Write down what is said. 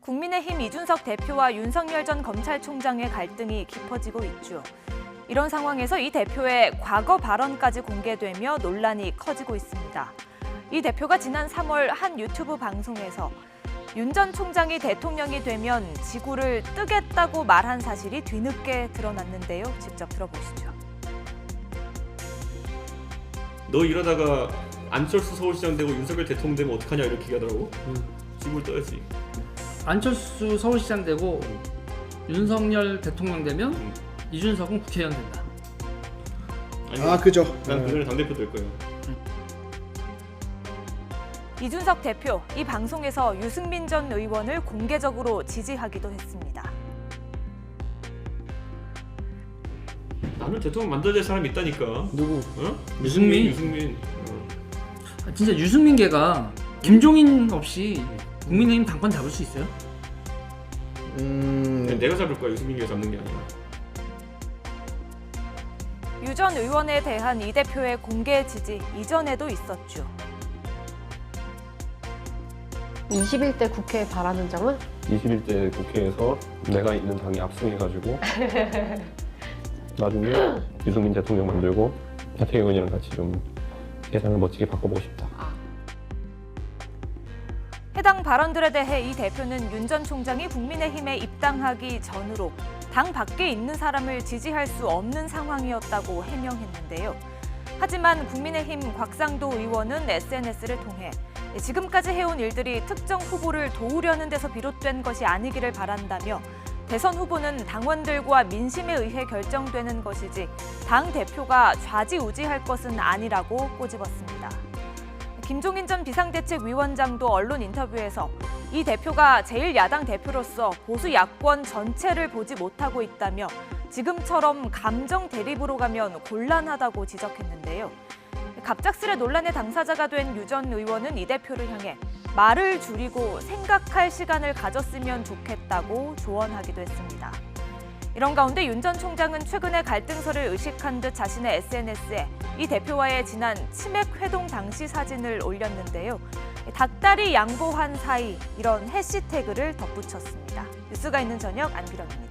국민의힘 이준석 대표와 윤석열 전 검찰총장의 갈등이 깊어지고 있죠. 이런 상황에서 이 대표의 과거 발언까지 공개되며 논란이 커지고 있습니다. 이 대표가 지난 3월 한 유튜브 방송에서 윤 전 총장이 대통령이 되면 지구를 뜨겠다고 말한 사실이 뒤늦게 드러났는데요. 직접 들어보시죠. 너 이러다가 안철수 서울시장 되고 윤석열 대통령 되면 어떡하냐 이렇게 얘기하더라고. 지구를 떠야지. 안철수 서울시장 되고 윤석열 대통령 되면 이준석은 국회의원 된다. 아니, 그죠. 난 그 전에 당대표 될 거예요. 이준석 대표, 이 방송에서 유승민 전 의원을 공개적으로 지지하기도 했습니다. 나는 대통령 만들어야 될 사람이 있다니까. 누구? 어? 유승민? 유승민. 진짜 유승민계가 김종인 없이 국민의힘 당권 잡을 수 있어요? 내가 잡을 거야. 유승민이가 잡는 게 아니라. 유 전 의원에 대한 이 대표의 공개 지지 이전에도 있었죠. 21대 국회에 바라는 점은? 21대 국회에서 내가 있는 당이 압승해가지고 나중에 유승민 대통령 만들고 하태경이랑 같이 좀 세상을 멋지게 바꿔보고 싶다. 해당 발언들에 대해 이 대표는 윤 전 총장이 국민의힘에 입당하기 전으로 당 밖에 있는 사람을 지지할 수 없는 상황이었다고 해명했는데요. 하지만 국민의힘 곽상도 의원은 SNS를 통해 지금까지 해온 일들이 특정 후보를 도우려는 데서 비롯된 것이 아니기를 바란다며 대선 후보는 당원들과 민심에 의해 결정되는 것이지 당 대표가 좌지우지할 것은 아니라고 꼬집었습니다. 김종인 전 비상대책위원장도 언론 인터뷰에서 이 대표가 제1야당 대표로서 보수 야권 전체를 보지 못하고 있다며 지금처럼 감정 대립으로 가면 곤란하다고 지적했는데요. 갑작스레 논란의 당사자가 된 유 전 의원은 이 대표를 향해 말을 줄이고 생각할 시간을 가졌으면 좋겠다고 조언하기도 했습니다. 이런 가운데 윤 전 총장은 최근에 갈등설을 의식한 듯 자신의 SNS에 이 대표와의 지난 치맥 회동 당시 사진을 올렸는데요. 닭다리 양보한 사이 이런 해시태그를 덧붙였습니다. 뉴스가 있는 저녁 안비령입니다.